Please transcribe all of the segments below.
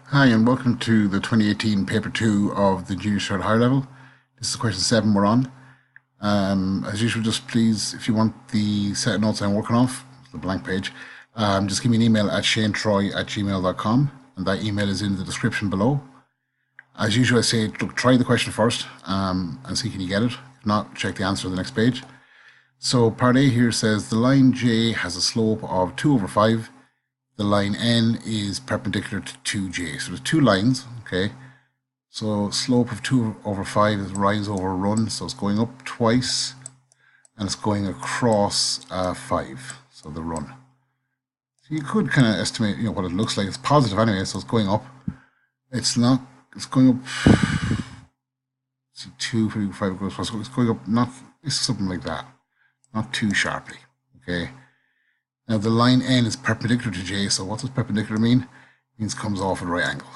Hi and welcome to the 2018 paper 2 of the Junior Cert Higher Level. This is question 7 we're on. As usual, just please, if you want the set of notes I'm working off, the blank page, just give me an email at shanetroy@gmail.com, and that email is in the description below. As usual, I say, look, try the question first and see can you get it. If not, check the answer on the next page. So part A here says the line J has a slope of 2 over 5. The line N is perpendicular to 2J. So there's two lines, okay? So slope of 2 over 5 is rise over run, so it's going up twice, and it's going across 5, so the run. So you could kind of estimate, what it looks like. It's positive anyway, so it's going up. It's not, it's going up, see 2, 3, 5 goes across, so it's going up, not, it's something like that, not too sharply, okay? Now the line N is perpendicular to J, so what does perpendicular mean? It means it comes off at a right angle.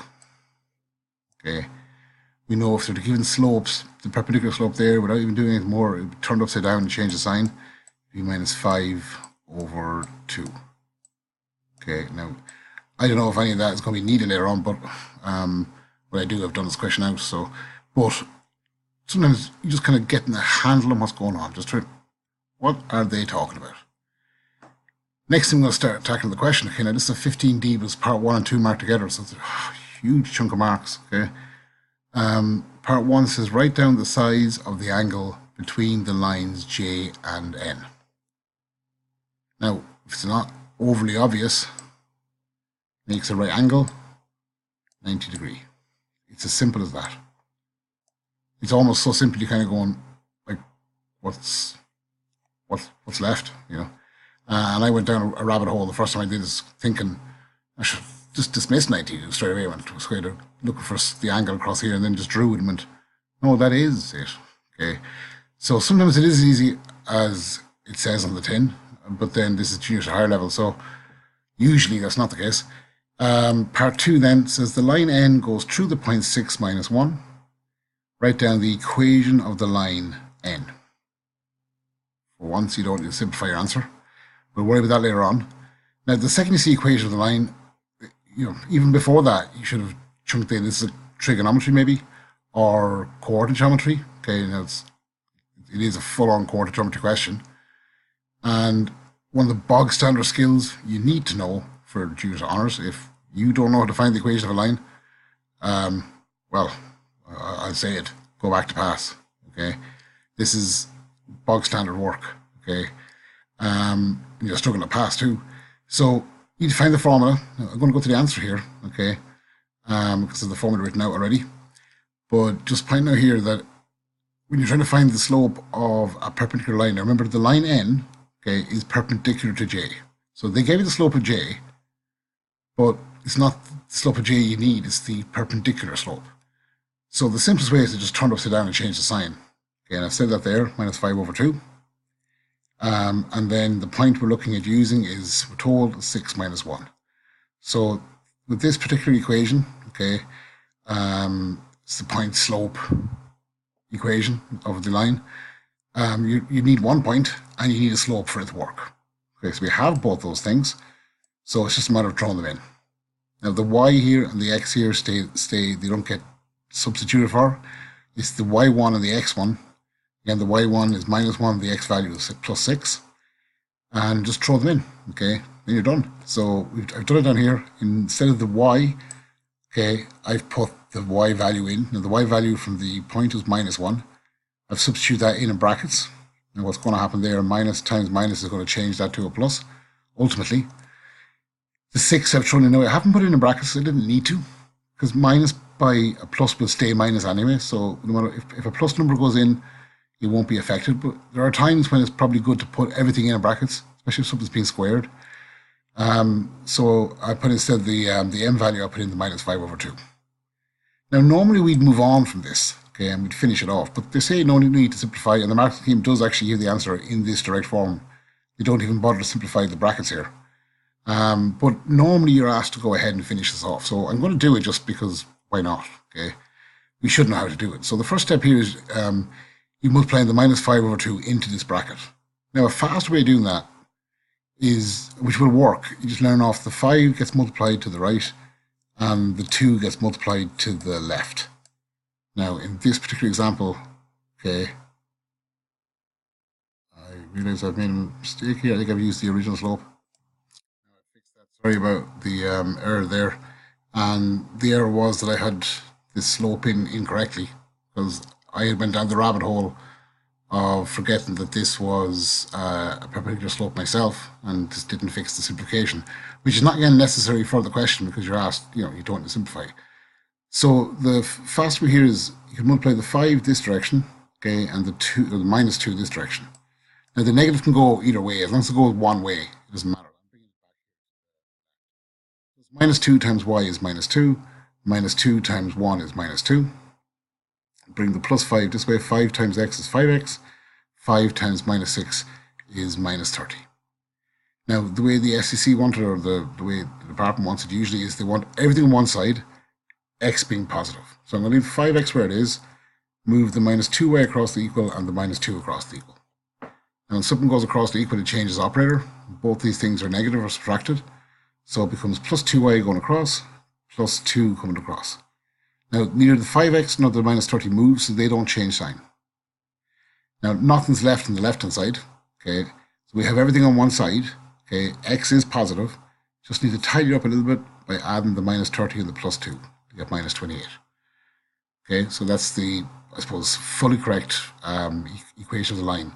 Okay. We know if they're given slopes, the perpendicular slope there, without even doing anything more, it would turn upside down and change the sign. Be minus 5 over 2. Okay, now I don't know if any of that is going to be needed later on, but what I do, I've done this question out, so, but sometimes you just kind of getting a handle on what's going on. Just try, what are they talking about? Next thing, I'm going to start tackling the question. Okay, now this is a 15D, but it's part 1 and 2 marked together, so it's a huge chunk of marks. Okay, part 1 says write down the size of the angle between the lines J and N. Now, if it's not overly obvious, makes a right angle 90 degree. It's as simple as that. It's almost so simple you kind of going like, what's left, and I went down a rabbit hole the first time I did this, thinking I should just dismiss 90 straight away. I went straight to looking for the angle across here and then just drew it and went, no, that is it. Okay, so sometimes it is as easy as it says on the tin, but then this is junior to higher level, so usually that's not the case. Part 2 then says the line N goes through the point 6 minus 1. Write down the equation of the line N. For once, you don't need to simplify your answer. We'll worry about that later on. Now, the second you see equation of the line, even before that, you should have chunked in, this is a trigonometry maybe, or coordinate geometry. Okay, now it is a full-on coordinate geometry question. And one of the bog standard skills you need to know for junior honours, if you don't know how to find the equation of a line, well, I'll say it, go back to pass. Okay, this is bog standard work. Okay. You're struggling to pass too. So you need to find the formula. I'm going to go to the answer here, okay, because there's the formula written out already. But just point out here that when you're trying to find the slope of a perpendicular line, now remember the line N, okay, is perpendicular to J. So they gave you the slope of J, but it's not the slope of J you need, it's the perpendicular slope. So the simplest way is to just turn it upside down and change the sign. Okay, and I've said that there, minus 5 over 2. And then the point we're looking at using is, we're told, 6 minus 1. So with this particular equation, okay, it's the point slope equation of the line. You need 1 point and you need a slope for it to work. Okay, so we have both those things. So it's just a matter of throwing them in. Now the y here and the x here stay, they don't get substituted for. It's the y1 and the x1. Again, the y1 is minus 1, the x value is plus 6. And just throw them in, okay? Then you're done. So I've done it down here. Instead of the y, okay, I've put the y value in. Now the y value from the point is minus 1. I've substituted that in brackets. And what's going to happen there, minus times minus is going to change that to a plus, ultimately. The 6 I've thrown in now. I haven't put it in brackets, I didn't need to, because minus by a plus will stay minus anyway. So no matter if a plus number goes in, it won't be affected, but there are times when it's probably good to put everything in brackets, especially if something's being squared. So I put instead the m value, I put in the minus 5 over 2. Now normally we'd move on from this, okay, and we'd finish it off, but they say no need to simplify, and the marking scheme does actually give the answer in this direct form. They don't even bother to simplify the brackets here. But normally you're asked to go ahead and finish this off, so I'm going to do it just because why not, okay? We should know how to do it. So the first step here is you multiply the minus 5 over 2 into this bracket. Now, a faster way of doing that is, which will work, you just learn off the 5 gets multiplied to the right, and the 2 gets multiplied to the left. Now, in this particular example, okay, I realize I've made a mistake here. I think I've used the original slope. Sorry about the error there. And the error was that I had this slope in incorrectly, because I had went down the rabbit hole of forgetting that this was a perpendicular slope myself, and this didn't fix the simplification, which is not again necessary for the question because you're asked, you don't want to simplify. So the fast way here is you can multiply the 5 this direction, okay, and the -2 this direction. Now the negative can go either way. As long as it goes one way, it doesn't matter. -2 times y is -2, -2 times 1 is -2. Bring the +5 this way. 5 times x is 5x. 5 times -6 is -30. Now, the way the SEC wanted, or the way the department wants it usually, is they want everything on one side, x being positive. So I'm going to leave 5x where it is, move the -2y across the equal and the -2 across the equal. Now, when something goes across the equal, it changes operator. Both these things are negative or subtracted. So it becomes +2y going across, +2 coming across. Now, neither the 5x nor the -30 moves, so they don't change sign. Now, nothing's left on the left-hand side. Okay, so we have everything on one side. Okay, x is positive. Just need to tidy it up a little bit by adding the -30 and the +2 to get -28. Okay, so that's the, I suppose, fully correct equation of the line.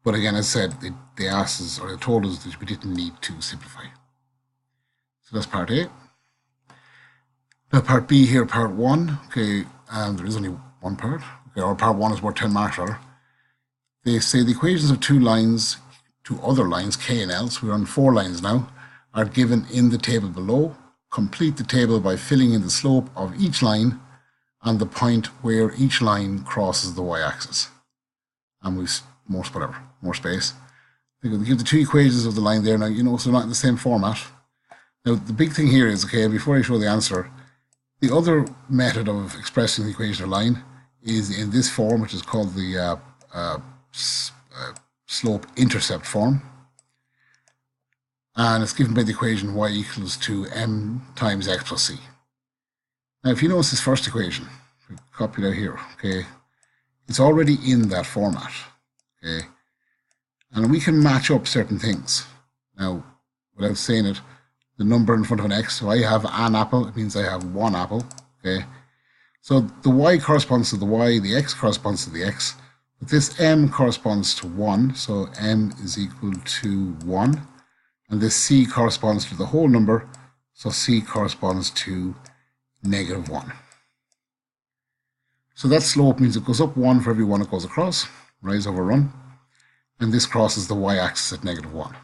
But again, as I said, they asked us, or they told us that we didn't need to simplify. So that's part A. Now part B here, part 1. Okay, there is only one part. Okay, or part 1 is worth 10 marks rather. They say the equations of two other lines, K and L, so we're on 4 lines now, are given in the table below. Complete the table by filling in the slope of each line and the point where each line crosses the y-axis. And we've more space. They give the 2 equations of the line there. Now, so they're not in the same format. Now, the big thing here is, okay, before I show the answer, the other method of expressing the equation of line is in this form, which is called the slope-intercept form. And it's given by the equation y equals to m times x plus c. Now, if you notice this first equation, copy it out here, okay, it's already in that format, okay, and we can match up certain things. Now, without saying it, the number in front of an x, so I have an apple, it means I have one apple, okay, so the y corresponds to the y, the x corresponds to the x, but this m corresponds to 1, so m is equal to 1, and this c corresponds to the whole number, so c corresponds to -1. So that slope means it goes up 1 for every one it goes across, rise over run, and this crosses the y-axis at -1.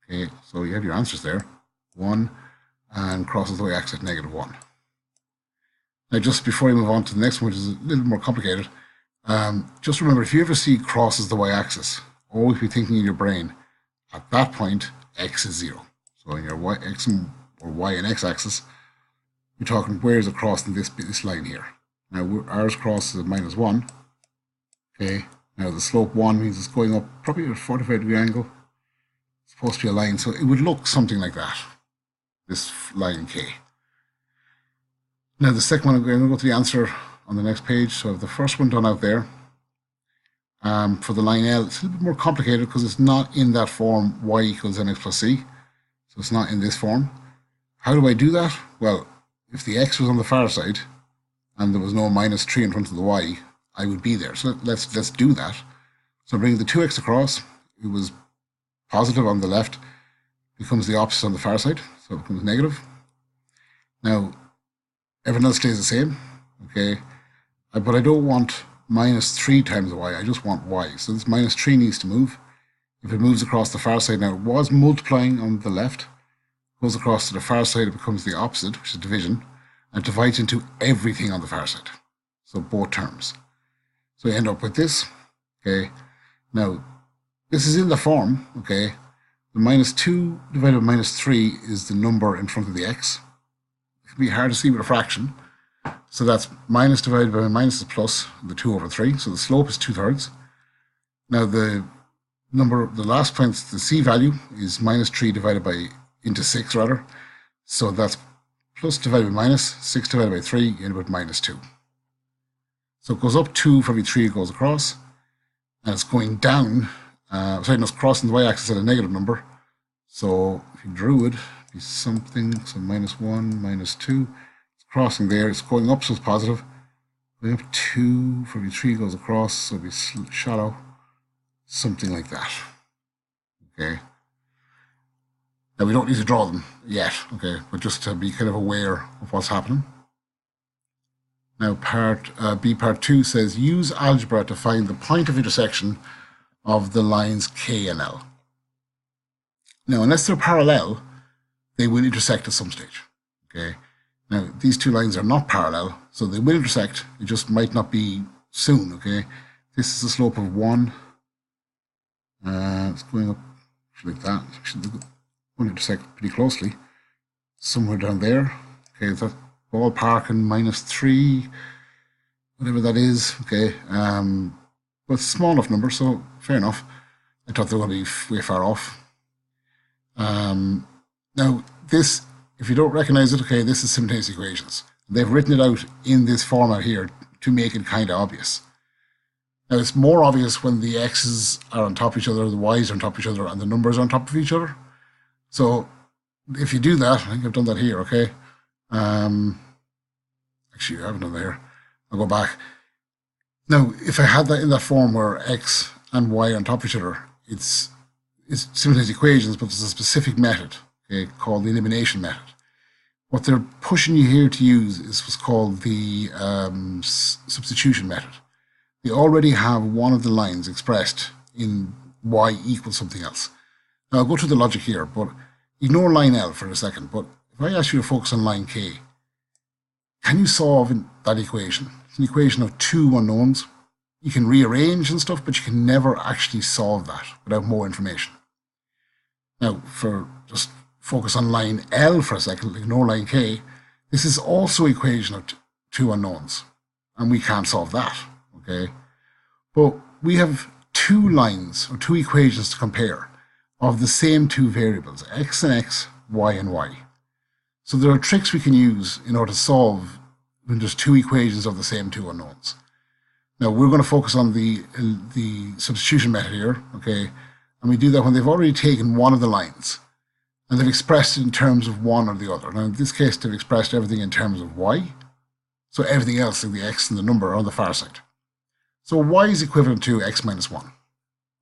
Okay, so you have your answers there, 1, and crosses the y-axis at -1. Now, just before I move on to the next one, which is a little more complicated, just remember, if you ever see crosses the y-axis, always be thinking in your brain, at that point, x is 0. So in your y and x axis, you're talking where is it crossing this line here. Now, ours crosses at -1. Okay, now the slope 1 means it's going up probably at a 45-degree angle. It's supposed to be a line, so it would look something like that, this line K. Now, the second one, I'm going to go to the answer on the next page. So I have the first one done out there. For the line L, it's a little bit more complicated because it's not in that form y equals mx plus c. So it's not in this form. How do I do that? Well, if the x was on the far side and there was no -3 in front of the y, I would be there. So let's do that. So bring the 2x across. It was positive on the left, becomes the opposite on the far side, so it becomes negative. Now, everything else stays the same, okay? But I don't want -3 times y, I just want y. So this -3 needs to move. If it moves across the far side, now it was multiplying on the left, goes across to the far side, it becomes the opposite, which is division, and divides into everything on the far side. So both terms. So you end up with this, okay? Now, this is in the form, okay? The -2 divided by -3 is the number in front of the x. It can be hard to see with a fraction. So that's minus divided by minus is plus, the 2 over 3. So the slope is 2/3. Now the last point, the c value is -3 divided by into 6 rather. So that's plus divided by minus, 6 divided by 3, you end up with minus 2. So it goes up 2 for every 3 it goes across, and it's going down, no, it's crossing the y-axis at a negative number. So if you drew it, it'd be something, so minus 1, minus 2, it's crossing there, it's going up, so it's positive. Going up 2 for every 3 goes across, so it'll be shallow, something like that. Okay. Now we don't need to draw them yet, okay, but just to be kind of aware of what's happening. Now part 2 says use algebra to find the point of intersection of the lines K and L. Now unless they're parallel, they will intersect at some stage. Okay. Now these two lines are not parallel, so they will intersect. It just might not be soon. Okay. This is the slope of 1. It's going up like that. Actually, they will intersect pretty closely. Somewhere down there. Okay, that ballpark in minus 3, whatever that is. Okay, but it's a small enough number, so fair enough. I thought they were going to be way far off. Now, this, if you don't recognize it, okay, this is simultaneous equations. They've written it out in this format here to make it kind of obvious. Now, it's more obvious when the x's are on top of each other, the y's are on top of each other, and the numbers are on top of each other. So if you do that, I think I've done that here, okay? Actually, I haven't done that here. I'll go back. Now, if I had that in that form where x and y are on top of each other, it's simultaneous equations, but there's a specific method, okay, called the elimination method. What they're pushing you here to use is what's called the substitution method. They already have one of the lines expressed in y equals something else. Now, I'll go through the logic here, but ignore line L for a second. But if I ask you to focus on line K, can you solve that equation? It's an equation of two unknowns. You can rearrange and stuff, but you can never actually solve that without more information. Now, for just focus on line L for a second, ignore line K, this is also an equation of two unknowns, and we can't solve that, okay? But we have two lines, or two equations to compare of the same two variables, x and x, y and y. So there are tricks we can use in order to solve when there's two equations of the same two unknowns. Now, we're going to focus on the substitution method here, okay? And we do that when they've already taken one of the lines and they've expressed it in terms of one or the other. Now, in this case, they've expressed everything in terms of y. So everything else, like the x and the number, are on the far side. So y is equivalent to x minus 1.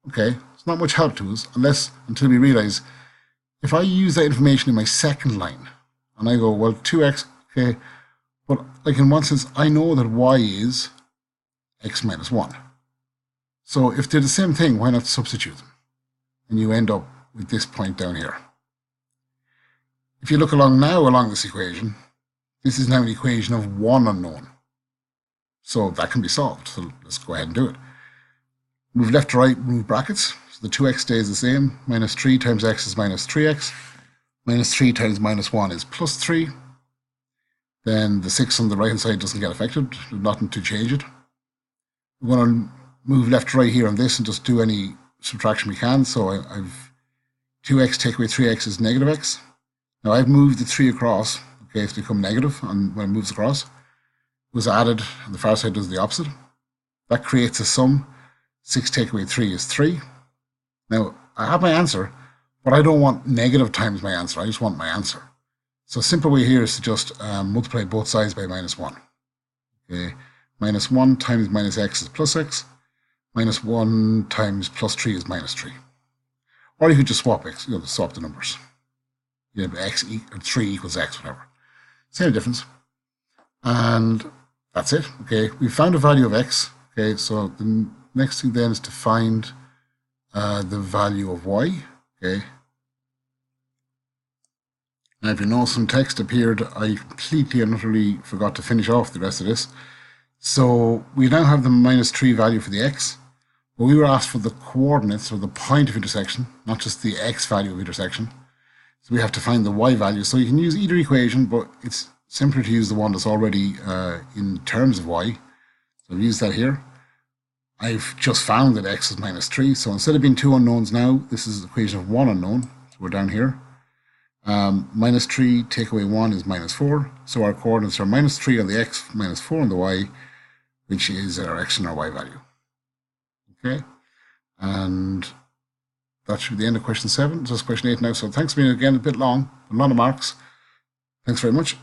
Okay, it's not much help to us until we realize if I use that information in my second line and I go, well, 2x, okay, but like in one sense, I know that y is x minus 1. So if they're the same thing, why not substitute them? And you end up with this point down here. If you look along this equation, this is now an equation of one unknown. So that can be solved. So let's go ahead and do it. Move left to right, move brackets. So the 2x stays the same. Minus 3 times x is minus 3x. Minus 3 times minus 1 is plus 3. Then the 6 on the right hand side doesn't get affected. There's nothing to change it. We're going to move left to right here on this and just do any subtraction we can. So I've 2x take away 3x is negative x. Now I've moved the 3 across. Okay, it's become negative, and when it moves across, it was added, and the far side does the opposite. That creates a sum. 6 take away 3 is 3. Now, I have my answer, but I don't want negative times my answer. I just want my answer. So a simple way here is to just multiply both sides by minus 1. Okay, minus 1 times minus x is plus x. Minus 1 times plus 3 is minus 3. Or you could just swap x, swap the numbers. You have x or 3 equals x, whatever. Same difference. And that's it. Okay, we found a value of x. Okay, so the next thing then is to find the value of y. Okay. Now, if you know, some text appeared, I completely and utterly forgot to finish off the rest of this. So we now have the minus 3 value for the x, but we were asked for the coordinates, or the point of intersection, not just the x value of intersection. So we have to find the y value. So you can use either equation, but it's simpler to use the one that's already in terms of y. So I've used that here. I've just found that x is minus 3. So instead of being two unknowns now, this is the equation of one unknown. So we're down here. Minus 3 take away 1 is minus 4. So our coordinates are minus 3 on the x, minus 4 on the y, which is our x and our y value. Okay, and that should be the end of question 7. So it's question 8 now. So thanks for being again a bit long, a lot of marks. Thanks very much.